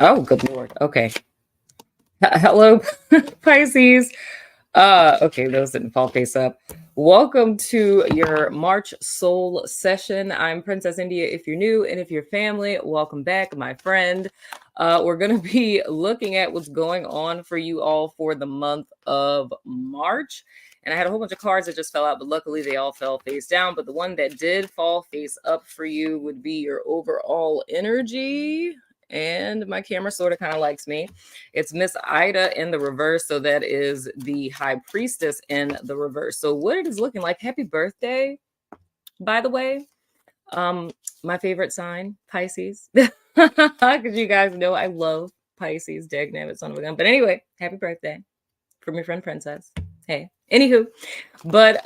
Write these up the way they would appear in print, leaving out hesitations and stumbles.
Oh, good Lord. Okay. Hello, Pisces. Okay, those didn't fall face up. Welcome to your March Soul session. I'm Princess India if you're new, and if you're family, welcome back, my friend. We're going to be looking at what's going on for you all for the month of March. And I had a whole bunch of cards that just fell out, but luckily they all fell face down. But the one that did fall face up for you would be your overall energy. And my camera sort of kind of likes me. It's Miss Ida in the reverse. So that is the High Priestess in the reverse. So what it is looking like, happy birthday, by the way. My favorite sign, Pisces. Because you guys know I love Pisces, dagnabbit son of a gun. But anyway, happy birthday from your friend Princess. Hey, anywho, but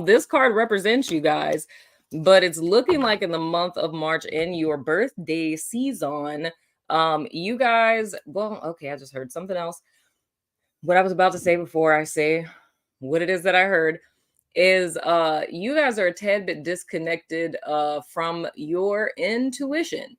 this card represents you guys, but it's looking like in the month of March in your birthday season, you guys, well, okay, I just heard something else. What I was about to say before I say what it is that I heard is you guys are a tad bit disconnected from your intuition.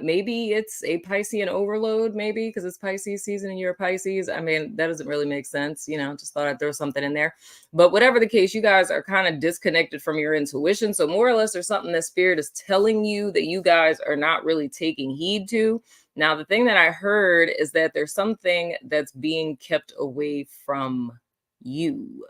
Maybe it's a Piscean overload, maybe because it's Pisces season and you're a Pisces. I mean, that doesn't really make sense, just thought I'd throw something in there. But whatever the case, you guys are kind of disconnected from your intuition. So more or less there's something that spirit is telling you that you guys are not really taking heed to. Now, the thing that I heard is that there's something that's being kept away from you.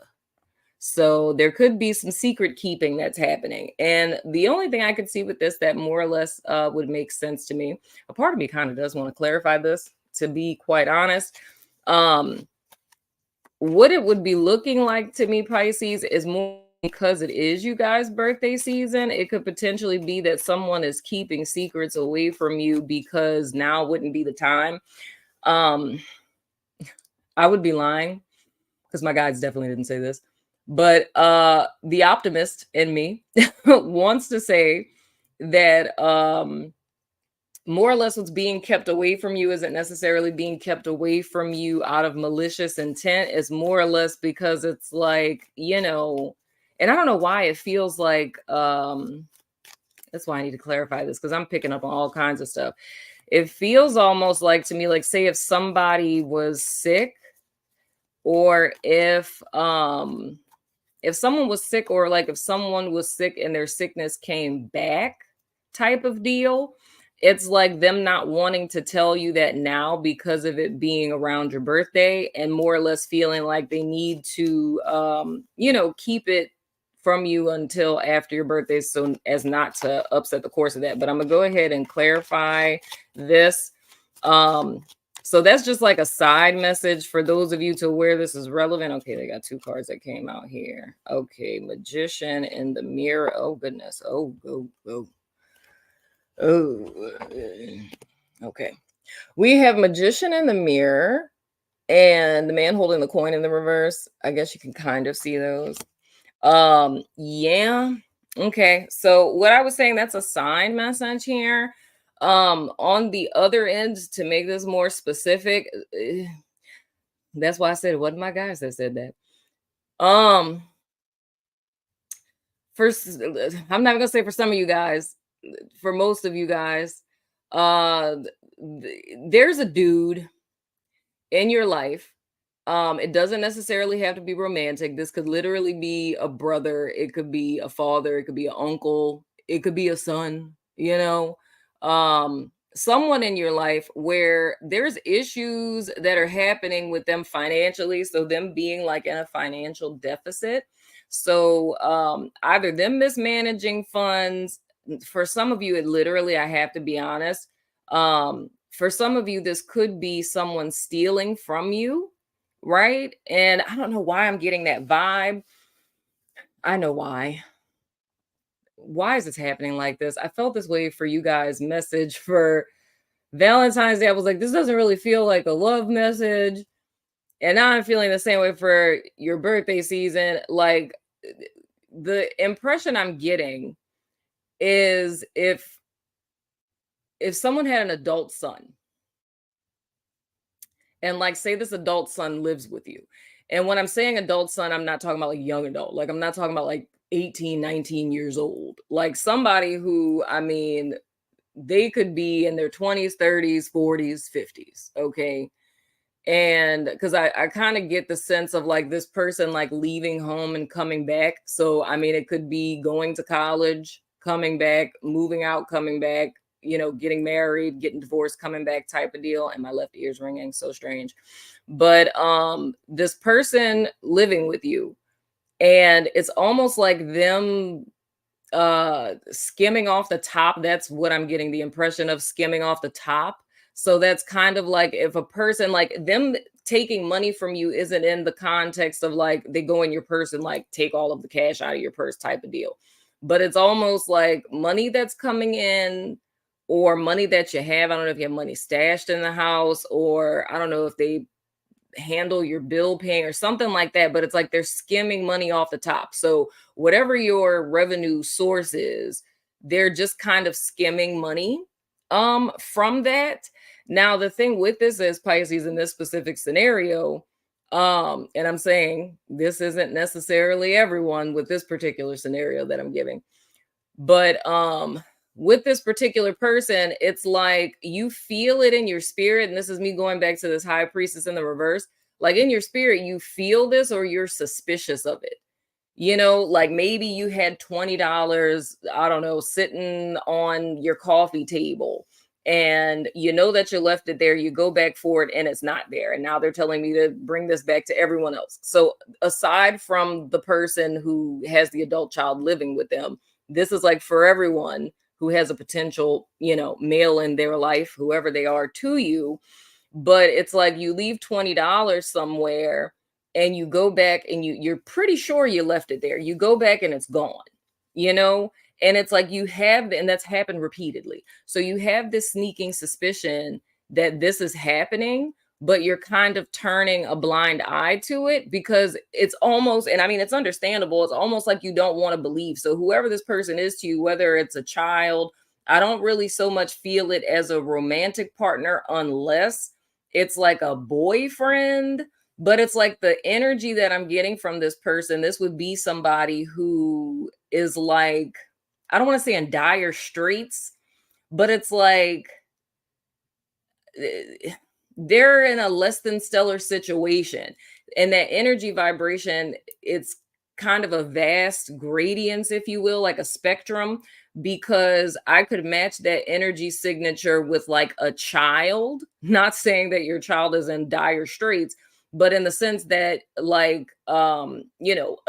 So there could be some secret keeping that's happening. And the only thing I could see with this that more or less would make sense to me, a part of me kind of does want to clarify this, to be quite honest. What it would be looking like to me, Pisces, is more because it is you guys' birthday season. It could potentially be that someone is keeping secrets away from you because now wouldn't be the time. I would be lying because my guides definitely didn't say this. But the optimist in me wants to say that more or less what's being kept away from you isn't necessarily being kept away from you out of malicious intent. It's more or less because it's like, and I don't know why it feels like, that's why I need to clarify this because I'm picking up on all kinds of stuff. It feels almost like to me, like say if somebody was sick, or if someone was sick, or like if someone was sick and their sickness came back type of deal, it's like them not wanting to tell you that now because of it being around your birthday, and more or less feeling like they need to, keep it from you until after your birthday so as not to upset the course of that. But I'm going to go ahead and clarify this. So that's just like a side message for those of you to where this is relevant. Okay, they got two cards that came out here. Okay, Magician in the Mirror. Oh, goodness. Oh. Okay. We have Magician in the Mirror and the man holding the coin in the reverse. I guess you can kind of see those. Yeah. Okay. So what I was saying, that's a sign message here. On the other end, to make this more specific, that's why I said it wasn't my guys that said that. First, I'm not gonna say for some of you guys, for most of you guys, there's a dude in your life. It doesn't necessarily have to be romantic. This could literally be a brother, it could be a father, it could be an uncle, it could be a son, someone in your life where there's issues that are happening with them financially. So them being like in a financial deficit. So either them mismanaging funds. For some of you, it literally, I have to be honest. For some of you, this could be someone stealing from you, right? And I don't know why I'm getting that vibe. I know why. Why is this happening like this? I felt this way for you guys' message for Valentine's Day. I was like, this doesn't really feel like a love message. And now I'm feeling the same way for your birthday season. Like the impression I'm getting is if someone had an adult son, and like say this adult son lives with you. And when I'm saying adult son, I'm not talking about like young adult. Like I'm not talking about like 18, 19 years old. Like somebody who, I mean, they could be in their 20s, 30s, 40s, 50s. Okay. And because I kind of get the sense of like this person like leaving home and coming back. So, I mean, it could be going to college, coming back, moving out, coming back, getting married, getting divorced, coming back type of deal. And my left ear's ringing, so strange. But this person living with you, and it's almost like them skimming off the top. That's what I'm getting the impression of, skimming off the top. So that's kind of like if a person like them taking money from you isn't in the context of like they go in your purse and like take all of the cash out of your purse type of deal. But it's almost like money that's coming in, or money that you have. I don't know if you have money stashed in the house, or I don't know if they handle your bill paying or something like that, but it's like they're skimming money off the top. So whatever your revenue source is, they're just kind of skimming money from that. Now the thing with this is, Pisces, in this specific scenario, and I'm saying this isn't necessarily everyone with this particular scenario that I'm giving, but with this particular person, it's like you feel it in your spirit. And this is me going back to this high priestess in the reverse. Like in your spirit, you feel this, or you're suspicious of it. Like maybe you had $20, I don't know, sitting on your coffee table, and you know that you left it there. You go back for it and it's not there. And now they're telling me to bring this back to everyone else. So aside from the person who has the adult child living with them, this is like for everyone who has a potential, male in their life, whoever they are to you. But it's like you leave $20 somewhere and you go back and you're pretty sure you left it there. You go back and it's gone, and it's like you have, and that's happened repeatedly. So you have this sneaking suspicion that this is happening, but you're kind of turning a blind eye to it because it's almost, and I mean, it's understandable. It's almost like you don't want to believe. So whoever this person is to you, whether it's a child, I don't really so much feel it as a romantic partner unless it's like a boyfriend. But it's like the energy that I'm getting from this person, this would be somebody who is like, I don't want to say in dire straits, but it's like they're in a less than stellar situation. And that energy vibration, it's kind of a vast gradients, if you will, like a spectrum, because I could match that energy signature with like a child, not saying that your child is in dire straits, but in the sense that like a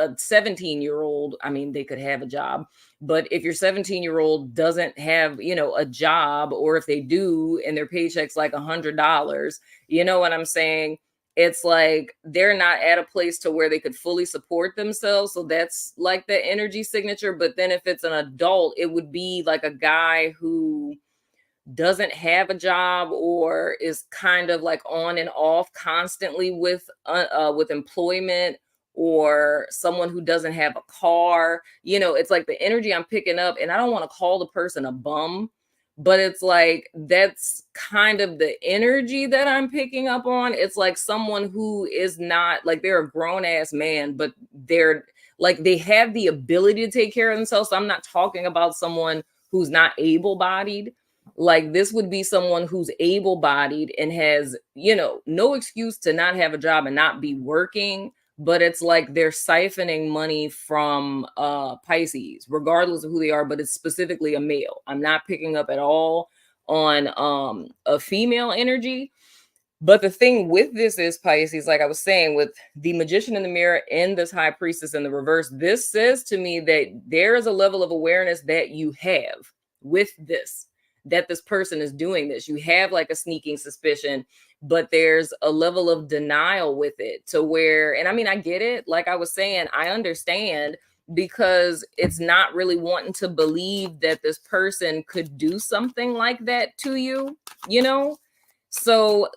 17-year-old, I mean, they could have a job, but if your 17-year-old doesn't have a job, or if they do and their paycheck's like $100, you know what I'm saying, it's like they're not at a place to where they could fully support themselves. So that's like the energy signature. But then if it's an adult, it would be like a guy who doesn't have a job, or is kind of like on and off constantly with employment, or someone who doesn't have a car. It's like the energy I'm picking up, and I don't want to call the person a bum, but it's like that's kind of the energy that I'm picking up on. It's like someone who is not like, they're a grown ass man, but they're like, they have the ability to take care of themselves. So I'm not talking about someone who's not able-bodied. Like this would be someone who's able-bodied and has, no excuse to not have a job and not be working. But it's like they're siphoning money from Pisces, regardless of who they are, but it's specifically a male. I'm not picking up at all on a female energy. But the thing with this is, Pisces, like I was saying, with the Magician in the mirror and this High Priestess in the reverse, this says to me that there is a level of awareness that you have with this, that this person is doing this. You have like a sneaking suspicion, but there's a level of denial with it, to where, and I mean, I get it. Like I was saying, I understand, because it's not really wanting to believe that this person could do something like that to you, So,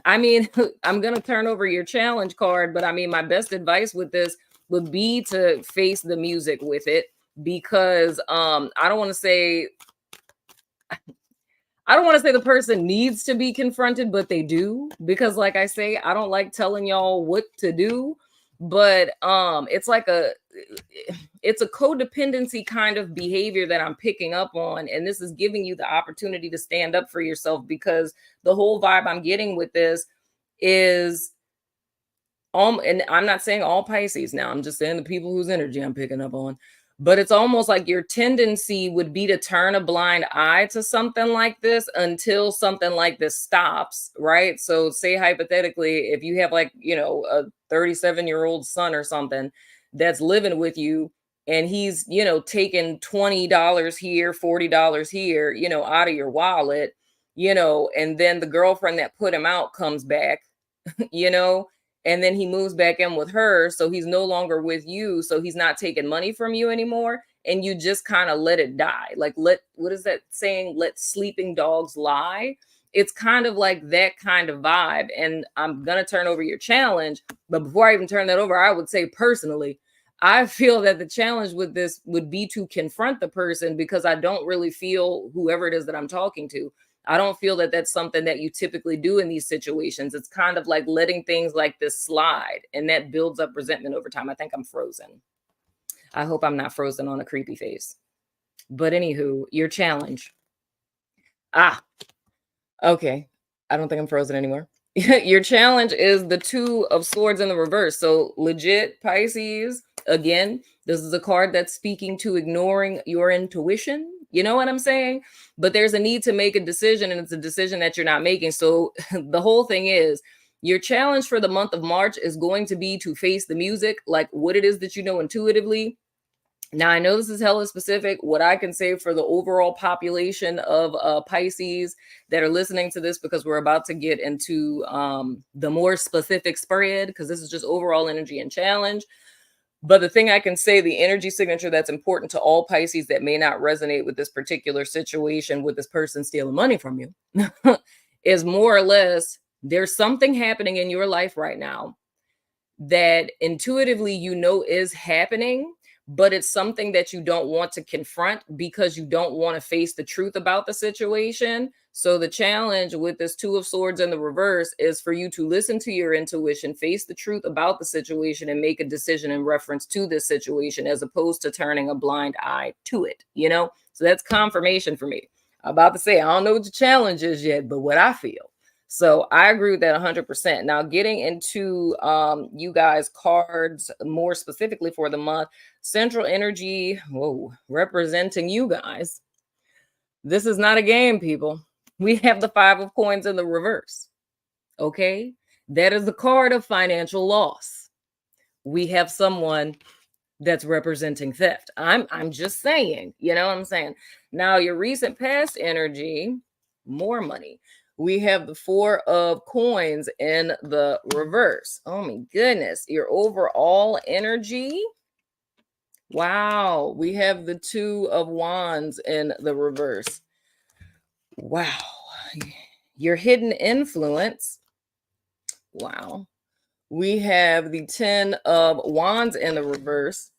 I mean, I'm going to turn over your challenge card, but I mean, my best advice with this would be to face the music with it, because I don't want to say the person needs to be confronted, but they do, because like I say, I don't like telling y'all what to do, but it's like it's a codependency kind of behavior that I'm picking up on, and this is giving you the opportunity to stand up for yourself, because the whole vibe I'm getting with this is and I'm not saying all Pisces now, I'm just saying the people whose energy I'm picking up on. But it's almost like your tendency would be to turn a blind eye to something like this until something like this stops, right? So, say hypothetically, if you have, like, a 37-year-old son or something that's living with you, and he's, taking $20 here, $40 here, out of your wallet, and then the girlfriend that put him out comes back, you know, and then he moves back in with her. So he's no longer with you. So he's not taking money from you anymore. And you just kind of let it die. Like, what is that saying? Let sleeping dogs lie. It's kind of like that kind of vibe. And I'm going to turn over your challenge. But before I even turn that over, I would say personally, I feel that the challenge with this would be to confront the person, because I don't really feel, whoever it is that I'm talking to, I don't feel that that's something that you typically do in these situations. It's kind of like letting things like this slide, and that builds up resentment over time. I think I'm frozen. I hope I'm not frozen on a creepy face. But anywho, your challenge. Ah, okay. I don't think I'm frozen anymore. Your challenge is the Two of Swords in the reverse. So legit, Pisces, again, this is a card that's speaking to ignoring your intuition. You know what I'm saying? But there's a need to make a decision, and it's a decision that you're not making. So the whole thing is, your challenge for the month of March is going to be to face the music, like what it is that you know intuitively. Now, I know this is hella specific. What I can say for the overall population of Pisces that are listening to this, because we're about to get into the more specific spread, because this is just overall energy and challenge. But the thing I can say, the energy signature that's important to all Pisces that may not resonate with this particular situation with this person stealing money from you is more or less, there's something happening in your life right now that intuitively you know is happening, but it's something that you don't want to confront because you don't want to face the truth about the situation. So the challenge with this Two of Swords in the reverse is for you to listen to your intuition, face the truth about the situation, and make a decision in reference to this situation, as opposed to turning a blind eye to it, So that's confirmation for me. I'm about to say, I don't know what the challenge is yet, but what I feel. So I agree with that 100%. Now, getting into you guys' cards more specifically for the month, central energy, representing you guys. This is not a game, people. We have the Five of Coins in the reverse. Okay? That is the card of financial loss. We have someone that's representing theft. I'm just saying, you know what I'm saying? Now, your recent past energy, more money. We have the Four of Coins in the reverse. Oh my goodness. Your overall energy. Wow. We have the Two of Wands in the reverse. Wow. Your hidden influence. Wow. We have the Ten of Wands in the reverse.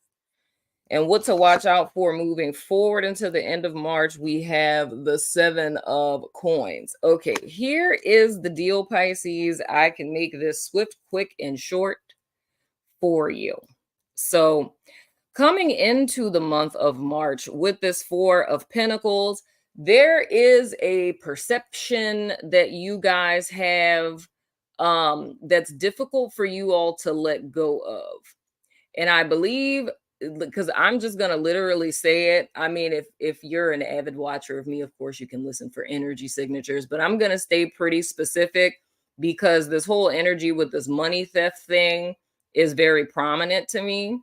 And what to watch out for moving forward into the end of March, we have the Seven of Coins. Okay, here is the deal, Pisces. I can make this swift, quick, and short for you. So coming into the month of March with this Four of Pentacles, there is a perception that you guys have that's difficult for you all to let go of. And I believe, because I'm just going to literally say it. I mean, if you're an avid watcher of me, of course, you can listen for energy signatures, but I'm going to stay pretty specific, because this whole energy with this money theft thing is very prominent to me.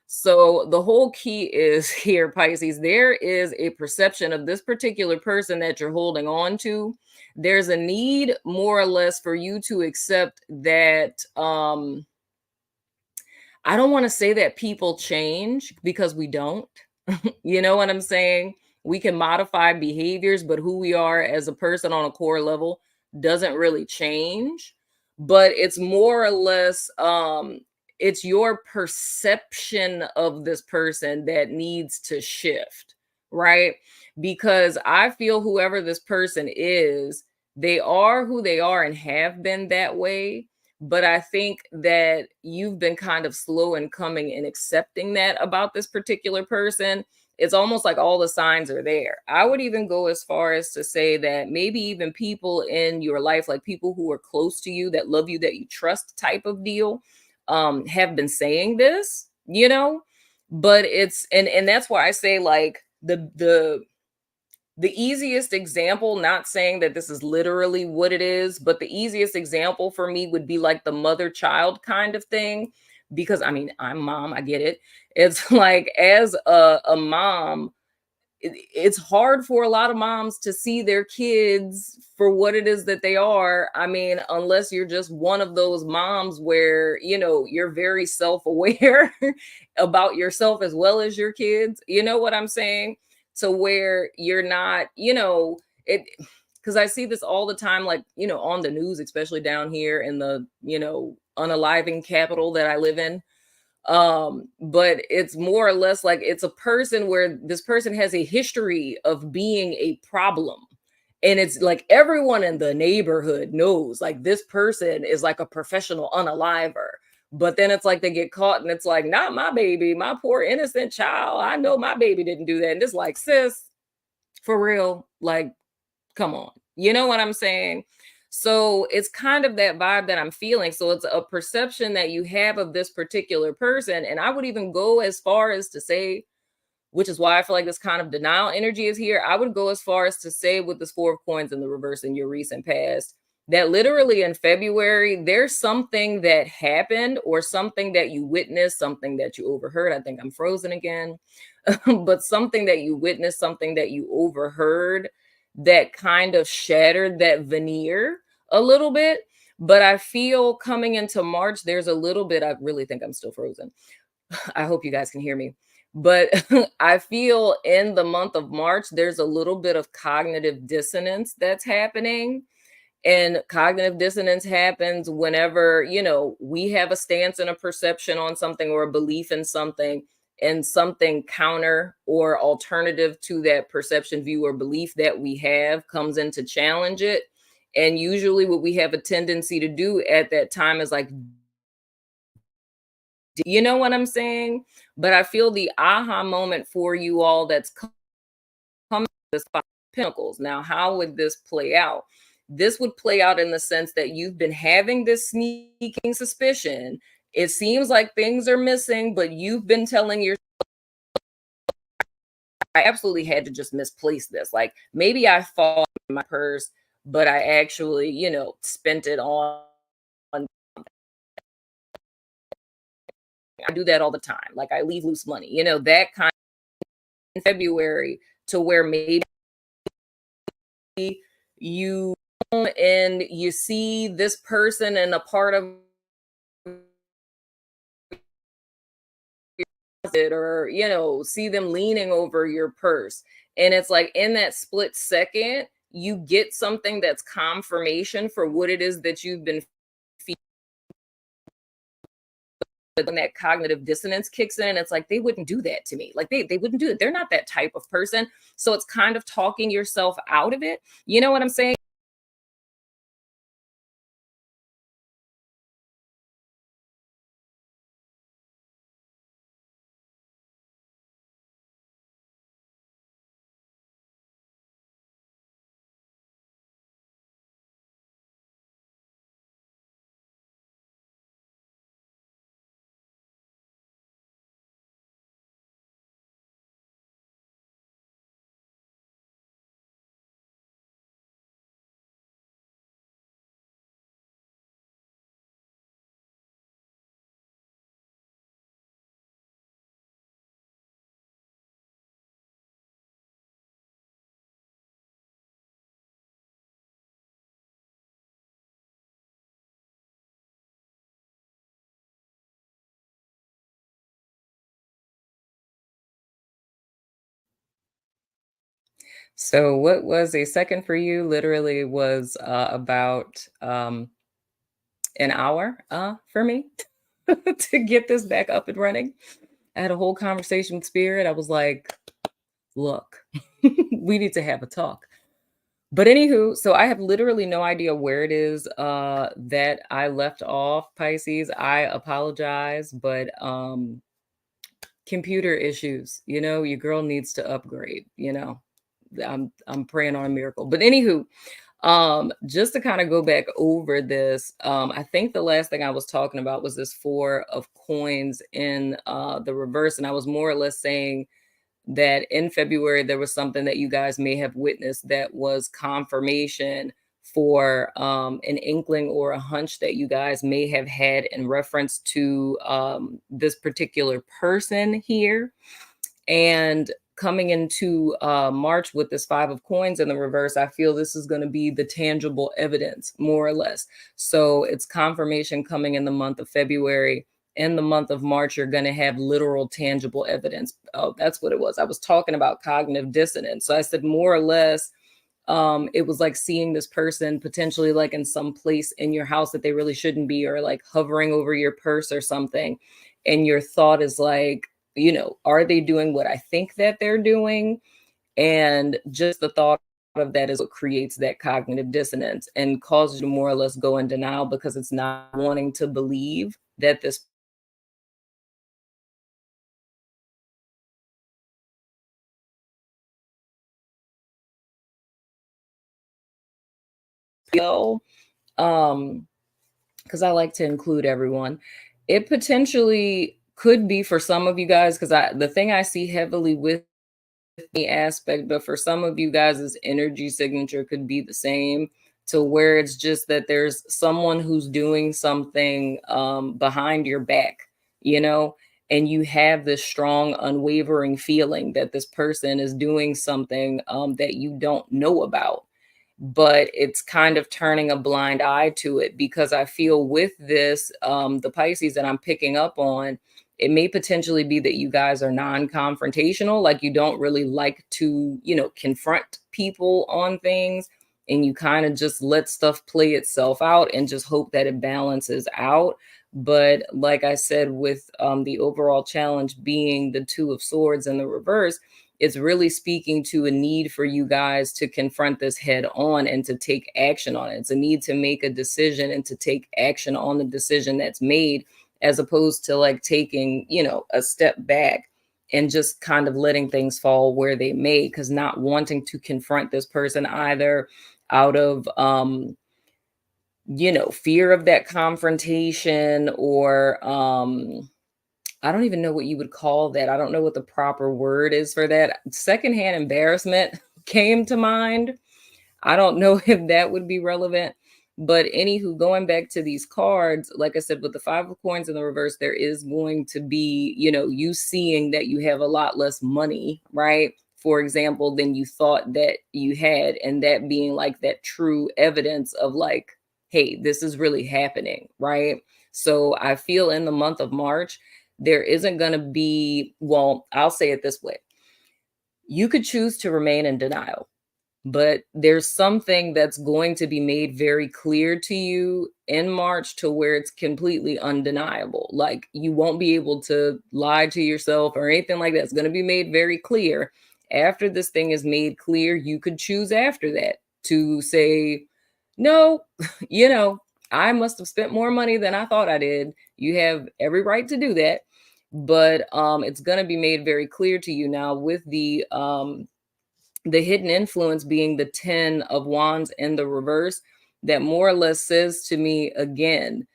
So the whole key is here, Pisces, there is a perception of this particular person that you're holding on to. There's a need, more or less, for you to accept that, I don't want to say that people change, because we don't. You know what I'm saying? We can modify behaviors, but who we are as a person on a core level doesn't really change. But it's more or less, it's your perception of this person that needs to shift, right? Because I feel whoever this person is, they are who they are and have been that way. But I think that you've been kind of slow in coming and accepting that about this particular person. It's almost like all the signs are there. I would even go as far as to say that maybe even people in your life, like people who are close to you, that love you, that you trust type of deal, have been saying this, but and that's why I say, like, the easiest example, not saying that this is literally what it is, but the easiest example for me would be like the mother child kind of thing. Because I mean, I'm mom, I get it. It's like, as a mom, it's hard for a lot of moms to see their kids for what it is that they are. I mean, unless you're just one of those moms where, you're very self-aware about yourself as well as your kids. You know what I'm saying? So where you're not, it, because I see this all the time, like, on the news, especially down here in the, unaliving capital that I live in. But it's more or less like it's a person where this person has a history of being a problem, and it's like everyone in the neighborhood knows, like, this person is like a professional unaliver. But then it's like they get caught and it's like, not my baby, my poor innocent child, I know my baby didn't do that. And it's like, sis, for real, like, come on. You know what I'm saying? So it's kind of that vibe that I'm feeling. So it's a perception that you have of this particular person. And I would even go as far as to say, which is why I feel like this kind of denial energy is here. I would go as far as to say, with this Four of Coins in the reverse in your recent past, that literally in February, there's something that happened or something that you witnessed, something that you overheard. I think I'm frozen again. But something that you witnessed, something that you overheard, that kind of shattered that veneer a little bit. But I feel coming into March, there's a little bit, I really think I'm still frozen. I hope you guys can hear me. But I feel in the month of March, there's a little bit of cognitive dissonance that's happening. And cognitive dissonance happens whenever, we have a stance and a perception on something or a belief in something, and something counter or alternative to that perception, view, or belief that we have comes in to challenge it. And usually what we have a tendency to do at that time is like, you know what I'm saying? But I feel the aha moment for you all that's coming to this Five of Pentacles. Now, how would this play out? This would play out in the sense that you've been having this sneaking suspicion. It seems like things are missing, but you've been telling yourself, I absolutely had to just misplace this. Like, maybe I thought in my purse, but I actually, spent it on. I do that all the time. Like, I leave loose money, that kind of February, to where maybe you and you see this person and a part of it, or see them leaning over your purse, and it's like in that split second you get something that's confirmation for what it is that you've been feeling. When that cognitive dissonance kicks in, and it's like, they wouldn't do that to me, like they wouldn't do it, they're not that type of person. So it's kind of talking yourself out of it, you know what I'm saying? So what was a second for you literally was about an hour for me to get this back up and running. I had a whole conversation with Spirit. I was like, look, we need to have a talk. But anywho, so I have literally no idea where it is that I left off, Pisces. I apologize, but computer issues, your girl needs to upgrade. I'm praying on a miracle. But anywho, just to kind of go back over this, I think the last thing I was talking about was this four of coins in the reverse, and I was more or less saying that in February there was something that you guys may have witnessed that was confirmation for an inkling or a hunch that you guys may have had in reference to this particular person here. And coming into March with this five of coins in the reverse, I feel this is going to be the tangible evidence, more or less. So it's confirmation coming in the month of February. In the month of March, you're going to have literal tangible evidence. Oh, that's what it was. I was talking about cognitive dissonance. So I said more or less, it was like seeing this person potentially like in some place in your house that they really shouldn't be, or like hovering over your purse or something. And your thought is like, are they doing what I think that they're doing? And just the thought of that is what creates that cognitive dissonance and causes you to more or less go in denial, because it's not wanting to believe that this skill. Because I like to include everyone. It potentially could be for some of you guys, because the thing I see heavily with the aspect, but for some of you guys' energy signature could be the same, to where it's just that there's someone who's doing something behind your back, you know, and you have this strong, unwavering feeling that this person is doing something that you don't know about, but it's kind of turning a blind eye to it, because I feel with this, the Pisces that I'm picking up on, it may potentially be that you guys are non-confrontational, like you don't really like to, confront people on things, and you kind of just let stuff play itself out and just hope that it balances out. But like I said, with the overall challenge being the Two of Swords in the reverse, it's really speaking to a need for you guys to confront this head on and to take action on it. It's a need to make a decision and to take action on the decision that's made, as opposed to like taking, a step back and just kind of letting things fall where they may, because not wanting to confront this person either out of, fear of that confrontation, or, I don't even know what you would call that. I don't know what the proper word is for that. Secondhand embarrassment came to mind. I don't know if that would be relevant. But anywho, going back to these cards, like I said, with the five of coins in the reverse, there is going to be, you seeing that you have a lot less money, right? For example, than you thought that you had. And that being like that true evidence of like, hey, this is really happening, right? So I feel in the month of March, there isn't going to be, well, I'll say it this way. You could choose to remain in denial, but there's something that's going to be made very clear to you in March, to where it's completely undeniable. Like you won't be able to lie to yourself or anything like that. It's going to be made very clear. After this thing is made clear, you could choose after that to say, no, I must have spent more money than I thought I did. You have every right to do that. But it's going to be made very clear to you now, with the hidden influence being the 10 of wands in the reverse, that more or less says to me again,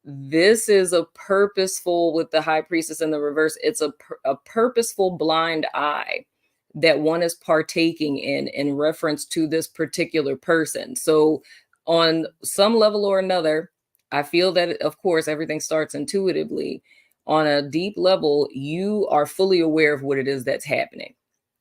this is a purposeful, with the high priestess in the reverse, it's a purposeful blind eye that one is partaking in reference to this particular person. So on some level or another, I feel that, of course, everything starts intuitively. On a deep level, you are fully aware of what it is that's happening,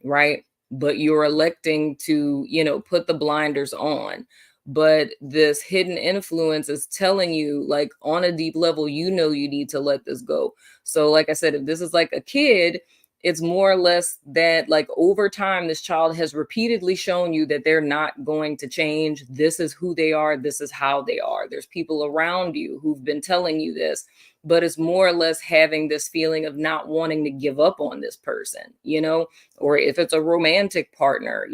right? But you're electing to, put the blinders on. But this hidden influence is telling you, like, on a deep level, you need to let this go. So like I said, if this is like a kid, it's more or less that, like, over time, this child has repeatedly shown you that they're not going to change. This is who they are. This is how they are. There's people around you who've been telling you this, but it's more or less having this feeling of not wanting to give up on this person, or if it's a romantic partner,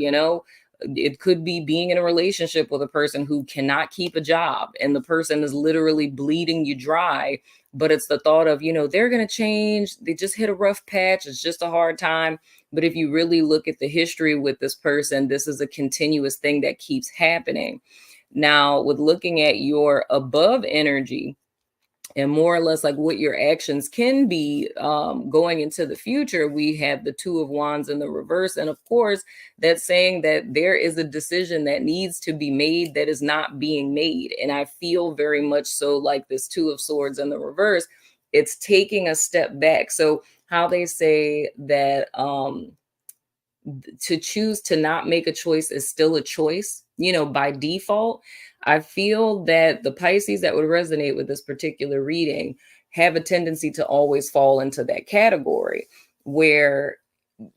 it could be being in a relationship with a person who cannot keep a job and the person is literally bleeding you dry. But it's the thought of, they're going to change. They just hit a rough patch. It's just a hard time. But if you really look at the history with this person, this is a continuous thing that keeps happening. Now, with looking at your above energy, and more or less like what your actions can be going into the future, we have the Two of Wands in the reverse. And of course, that's saying that there is a decision that needs to be made that is not being made. And I feel very much so like this Two of Swords in the reverse, it's taking a step back. So how they say that to choose to not make a choice is still a choice, by default. I feel that the Pisces that would resonate with this particular reading have a tendency to always fall into that category where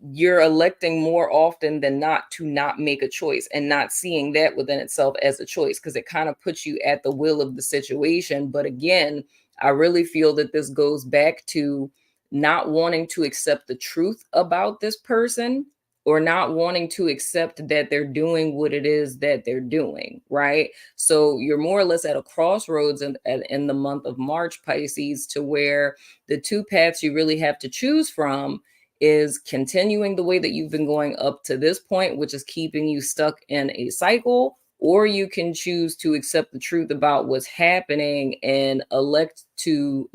you're electing more often than not to not make a choice and not seeing that within itself as a choice, because it kind of puts you at the will of the situation. But again, I really feel that this goes back to not wanting to accept the truth about this person, or not wanting to accept that they're doing what it is that they're doing, right? So you're more or less at a crossroads in the month of March, Pisces, to where the two paths you really have to choose from is continuing the way that you've been going up to this point, which is keeping you stuck in a cycle, or you can choose to accept the truth about what's happening and elect to,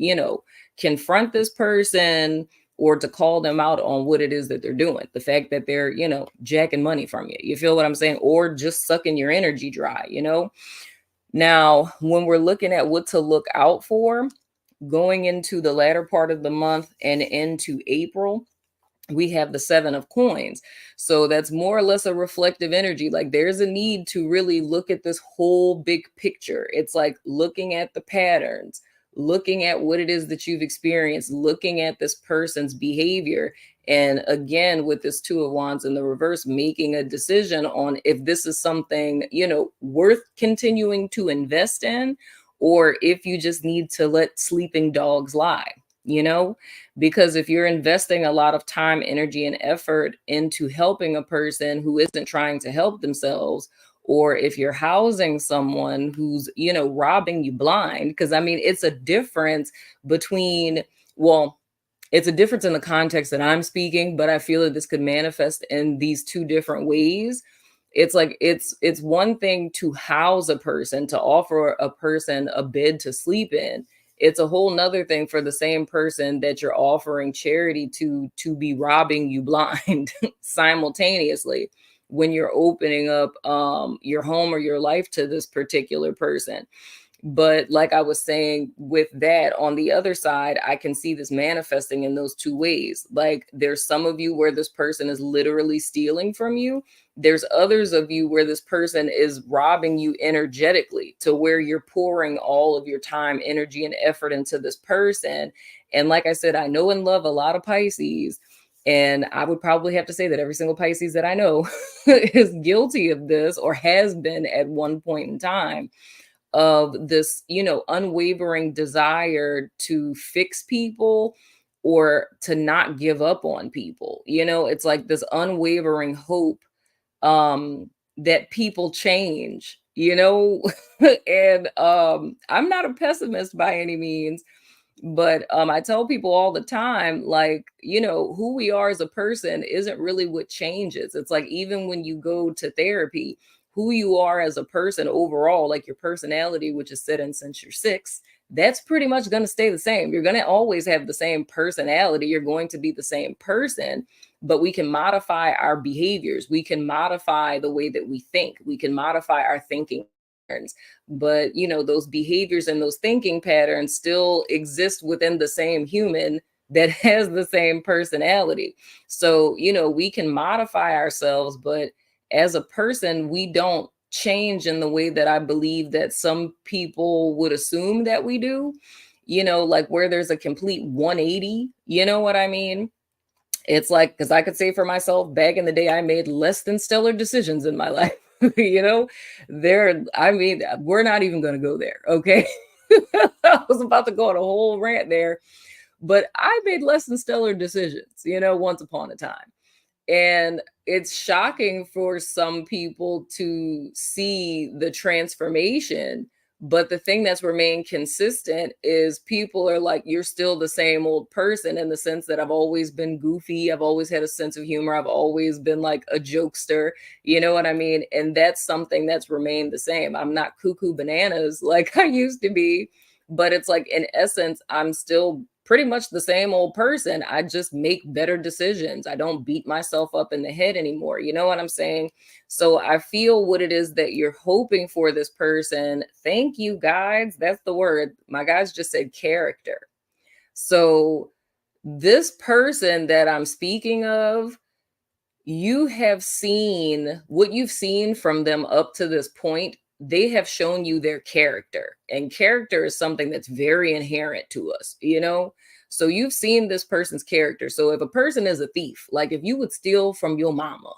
confront this person, or to call them out on what it is that they're doing. The fact that they're, jacking money from you. You feel what I'm saying? Or just sucking your energy dry, Now, when we're looking at what to look out for going into the latter part of the month and into April, we have the Seven of Coins. So that's more or less a reflective energy. Like there's a need to really look at this whole big picture. It's like looking at the patterns, looking at what it is that you've experienced, looking at this person's behavior. And again, with this Two of Wands in the reverse, making a decision on if this is something, worth continuing to invest in, or if you just need to let sleeping dogs lie, because if you're investing a lot of time, energy, and effort into helping a person who isn't trying to help themselves, or if you're housing someone who's, robbing you blind, because it's a difference between, well, it's a difference in the context that I'm speaking, but I feel that this could manifest in these two different ways. It's like it's one thing to house a person, to offer a person a bed to sleep in. It's a whole nother thing for the same person that you're offering charity to be robbing you blind simultaneously when you're opening up your home or your life to this particular person. But like I was saying, with that on the other side, I can see this manifesting in those two ways. Like there's some of you where this person is literally stealing from you. There's others of you where this person is robbing you energetically, to where you're pouring all of your time, energy, and effort into this person. And like I said, I know and love a lot of Pisces. And I would probably have to say that every single Pisces that I know is guilty of this, or has been at one point in time, of this, unwavering desire to fix people or to not give up on people. It's like this unwavering hope that people change, and I'm not a pessimist by any means, but I tell people all the time, like, who we are as a person isn't really what changes. It's like, even when you go to therapy, who you are as a person overall, like your personality, which is set in since you're 6, that's pretty much going to stay the same. You're going to always have the same personality. You're going to be the same person, but we can modify our behaviors. We can modify the way that we think. We can modify our thinking patterns. But, those behaviors and those thinking patterns still exist within the same human that has the same personality. So, we can modify ourselves, but as a person, we don't change in the way that I believe that some people would assume that we do, like where there's a complete 180, you know what I mean? It's like, because I could say for myself, back in the day, I made less than stellar decisions in my life. We're not even going to go there. Okay. I was about to go on a whole rant there, but I made less than stellar decisions, once upon a time. And it's shocking for some people to see the transformation. But the thing that's remained consistent is people are like, you're still the same old person, in the sense that I've always been goofy. I've always had a sense of humor. I've always been like a jokester. You know what I mean? And that's something that's remained the same. I'm not cuckoo bananas like I used to be, but it's like, in essence, I'm still pretty much the same old person. I just make better decisions. I don't beat myself up in the head anymore. You know what I'm saying? So I feel what it is that you're hoping for this person. Thank you, guides. That's the word. My guys just said character. So this person that I'm speaking of, you have seen what you've seen from them up to this point. They have shown you their character, and character is something that's very inherent to us, you know? So you've seen this person's character. So if a person is a thief, like if you would steal from your mama,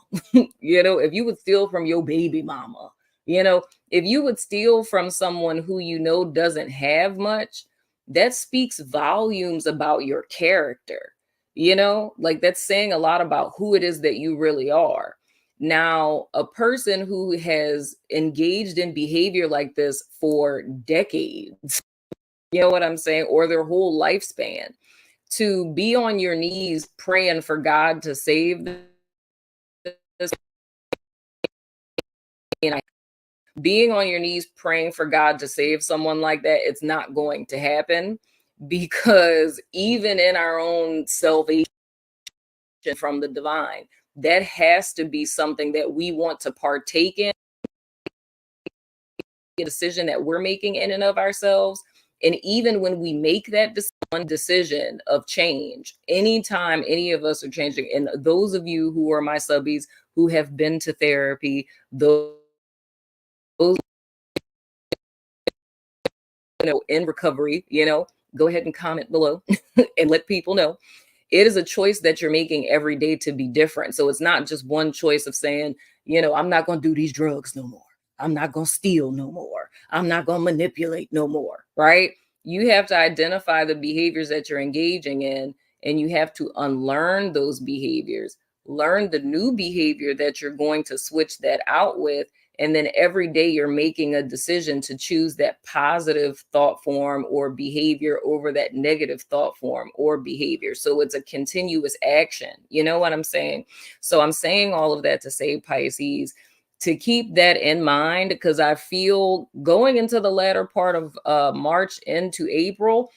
you know, if you would steal from your baby mama, you know, if you would steal from someone who you know doesn't have much, that speaks volumes about your character. You know, like that's saying a lot about who it is that you really are. Now, a person who has engaged in behavior like this for decades, you know what I'm saying, or their whole lifespan, to be on your knees praying for God to save this, being on your knees praying for God to save someone like that, it's not going to happen, because even in our own salvation from the divine, that has to be something that we want to partake in, a decision that we're making in and of ourselves. And even when we make that decision of change, anytime any of us are changing, and those of you who are my subbies who have been to therapy, those you know, in recovery, you know, go ahead and comment below and let people know. It is a choice that you're making every day to be different. So it's not just one choice of saying, you know, I'm not going to do these drugs no more. I'm not going to steal no more. I'm not going to manipulate no more. Right? You have to identify the behaviors that you're engaging in, and you have to unlearn those behaviors, learn the new behavior that you're going to switch that out with. And then every day you're making a decision to choose that positive thought form or behavior over that negative thought form or behavior. So it's a continuous action. You know what I'm saying? So I'm saying all of that to say, Pisces, to keep that in mind, because I feel going into the latter part of March into April,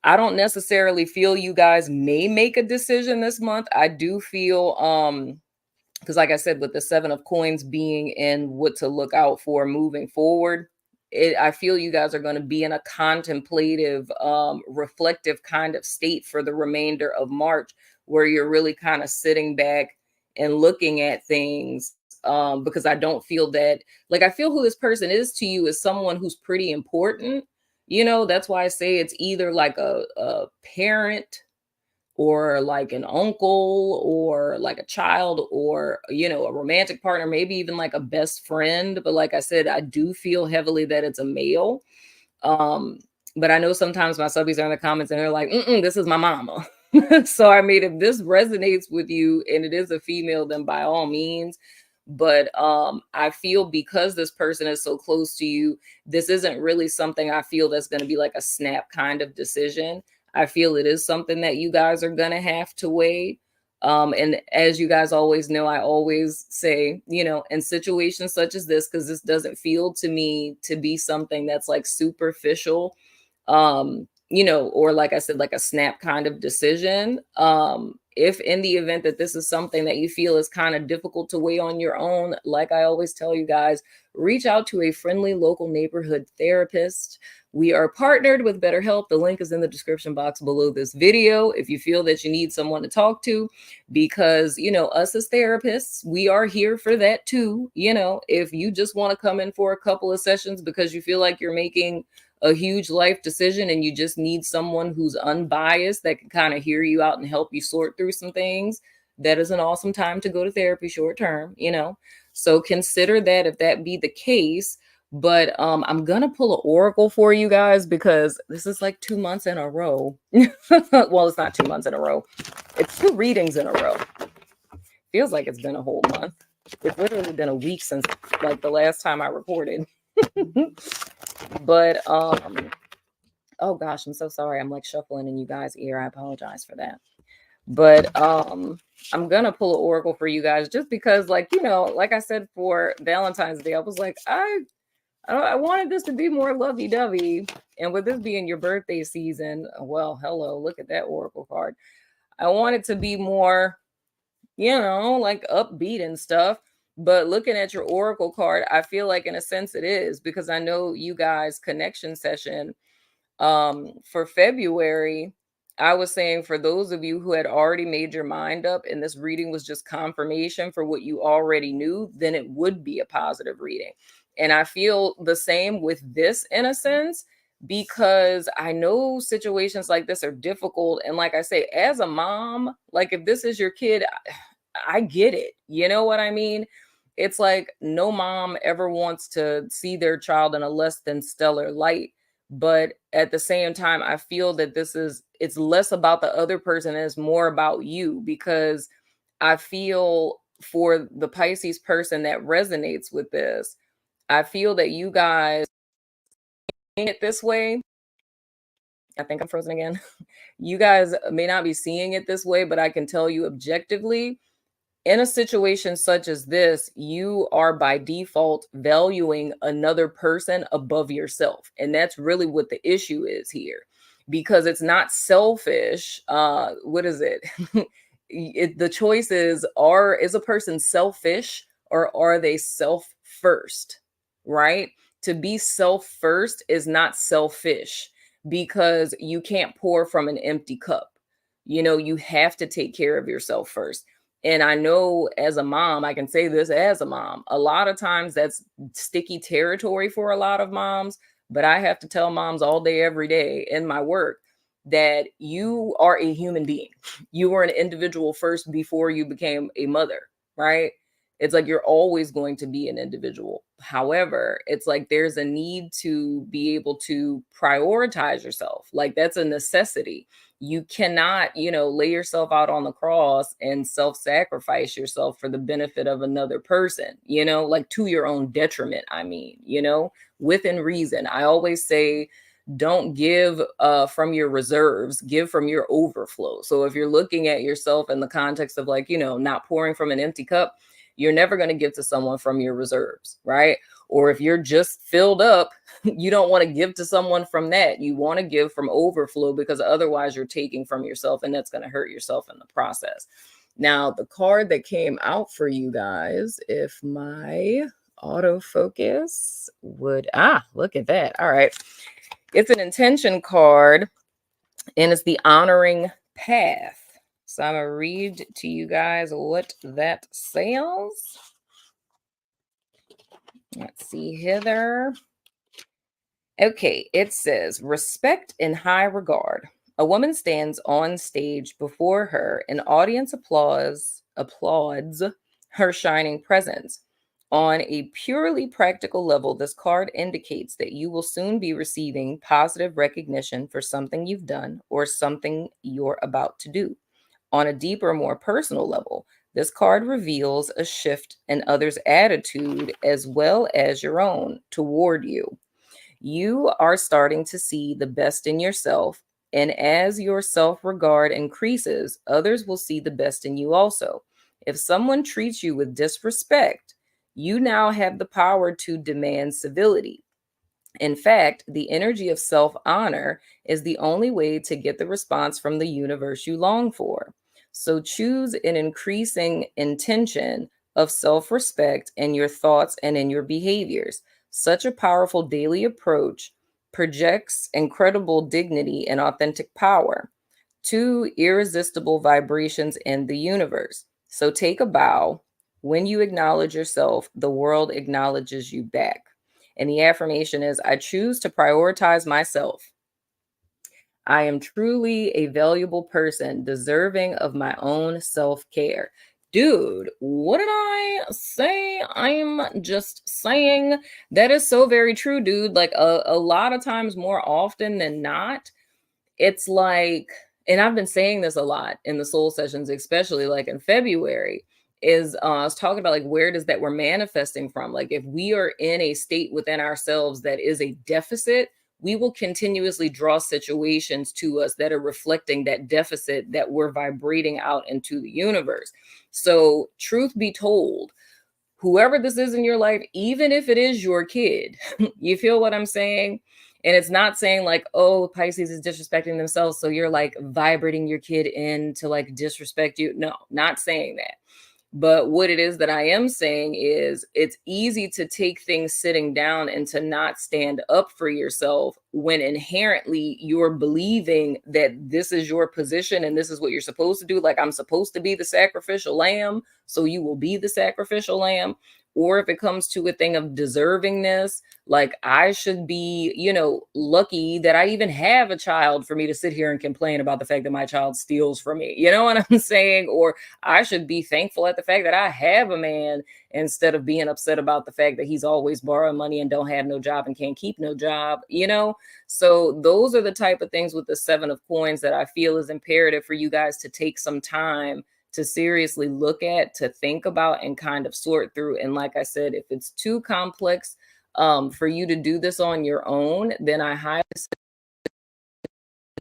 I don't necessarily feel you guys may make a decision this month. I do feel because like I said, with the 7 of coins being in what to look out for moving forward, I feel you guys are going to be in a contemplative, reflective kind of state for the remainder of March, where you're really kind of sitting back and looking at things. Because I don't feel that, like, I feel who this person is to you is someone who's pretty important. You know, that's why I say it's either like a parent, or like an uncle, or like a child, or, you know, a romantic partner, maybe even like a best friend. But like I said, I do feel heavily that it's a male. Um, but I know sometimes my subbies are in the comments and they're like, this is my mama. So I mean, if this resonates with you and it is a female, then by all means. But I feel because this person is so close to you, this isn't really something I feel that's going to be like a snap kind of decision. I feel it is something that you guys are going to have to weigh. And as you guys always know, I always say, you know, in situations such as this, because this doesn't feel to me to be something that's like superficial, you know, or like I said, like a snap kind of decision. If in the event that this is something that you feel is kind of difficult to weigh on your own, like I always tell you guys, reach out to a friendly local neighborhood therapist. We are partnered with BetterHelp. The link is in the description box below this video if you feel that you need someone to talk to, because, you know, us as therapists, we are here for that too. You know, if you just want to come in for a couple of sessions because you feel like you're making a huge life decision and you just need someone who's unbiased that can kind of hear you out and help you sort through some things, that is an awesome time to go to therapy short term, you know. So consider that if that be the case. But I'm gonna pull an oracle for you guys, because this is like 2 months in a row. Well, it's not 2 months in a row, it's 2 readings in a row. feels like it's been a whole month. It's literally been a week since like the last time I recorded. But oh gosh, I'm so sorry. I'm like shuffling in you guys' ear. I apologize for that. But I'm gonna pull an oracle for you guys just because, like, you know, like I said for Valentine's Day, I was like, I wanted this to be more lovey-dovey. And with this being your birthday season, well, hello, look at that oracle card. I want it to be more, you know, like upbeat and stuff. But looking at your oracle card, I feel like in a sense it is, because I know you guys' connection session for February, I was saying for those of you who had already made your mind up and this reading was just confirmation for what you already knew, then it would be a positive reading. And I feel the same with this in a sense, because I know situations like this are difficult. And like I say, as a mom, like if this is your kid, I get it. You know what I mean? It's like no mom ever wants to see their child in a less than stellar light. But at the same time, I feel that it's less about the other person and it's more about you, because I feel for the Pisces person that resonates with this, I feel that you guys seeing it this way. I think I'm frozen again. You guys may not be seeing it this way, but I can tell you objectively, in a situation such as this, you are by default valuing another person above yourself. And that's really what the issue is here, because it's not selfish. What is it? The choice is a person selfish or are they self first, right? To be self first is not selfish, because you can't pour from an empty cup. You know, you have to take care of yourself first. And I know as a mom, I can say this as a mom, a lot of times that's sticky territory for a lot of moms. But I have to tell moms all day, every day in my work that you are a human being. You were an individual first before you became a mother, right? It's like you're always going to be an individual. However, it's like there's a need to be able to prioritize yourself. Like that's a necessity. You cannot, you know, lay yourself out on the cross and self-sacrifice yourself for the benefit of another person, you know, like to your own detriment. I mean, you know, within reason. I always say, don't give from your reserves, give from your overflow. So if you're looking at yourself in the context of like, you know, not pouring from an empty cup, you're never going to give to someone from your reserves, right? Or if you're just filled up, you don't want to give to someone from that. You want to give from overflow, because otherwise you're taking from yourself and that's going to hurt yourself in the process. Now, the card that came out for you guys, if my autofocus would, look at that. All right. It's an intention card and it's the honoring path. So I'm going to read to you guys what that says. Let's see hither. Okay, it says, respect and high regard. A woman stands on stage before her. An audience applauds her shining presence. On a purely practical level, this card indicates that you will soon be receiving positive recognition for something you've done or something you're about to do. On a deeper, more personal level, this card reveals a shift in others' attitude as well as your own toward you. You are starting to see the best in yourself, and as your self-regard increases, others will see the best in you also. If someone treats you with disrespect, you now have the power to demand civility. In fact, the energy of self-honor is the only way to get the response from the universe you long for. So choose an increasing intention of self-respect in your thoughts and in your behaviors. Such a powerful daily approach projects incredible dignity and authentic power, two irresistible vibrations in the universe. So take a bow. When you acknowledge yourself, the world acknowledges you back. And the affirmation is, I choose to prioritize myself. I am truly a valuable person, deserving of my own self-care. Dude, what did I say? I'm just saying that is so very true, dude. Like a lot of times, more often than not, it's like, and I've been saying this a lot in the soul sessions, especially like in February, is it's talking about like where does that we're manifesting from. Like if we are in a state within ourselves that is a deficit, we will continuously draw situations to us that are reflecting that deficit that we're vibrating out into the universe. So truth be told, whoever this is in your life, even if it is your kid, you feel what I'm saying? And it's not saying like, oh, Pisces is disrespecting themselves. So you're like vibrating your kid in to like disrespect you. No, not saying that. But what it is that I am saying is it's easy to take things sitting down and to not stand up for yourself when inherently you're believing that this is your position and this is what you're supposed to do. Like, I'm supposed to be the sacrificial lamb, so you will be the sacrificial lamb. Or if it comes to a thing of deservingness, like I should be, lucky that I even have a child for me to sit here and complain about the fact that my child steals from me. You know what I'm saying? Or I should be thankful at the fact that I have a man instead of being upset about the fact that he's always borrowing money and don't have no job and can't keep no job. So those are the type of things with the 7 of coins that I feel is imperative for you guys to take some time to seriously look at, to think about, and kind of sort through. And like I said, if it's too complex for you to do this on your own, then I highly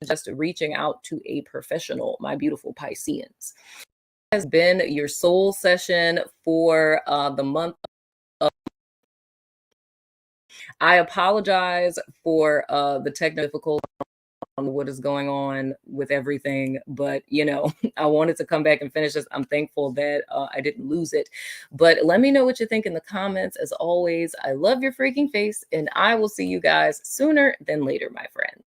suggest reaching out to a professional, my beautiful Pisceans. Has been your soul session for the month of. I apologize for the technical difficulty on what is going on with everything, but I wanted to come back and finish this. I'm thankful that I didn't lose it. But let me know what you think in the comments. As always, I love your freaking face, and I will see you guys sooner than later, my friend.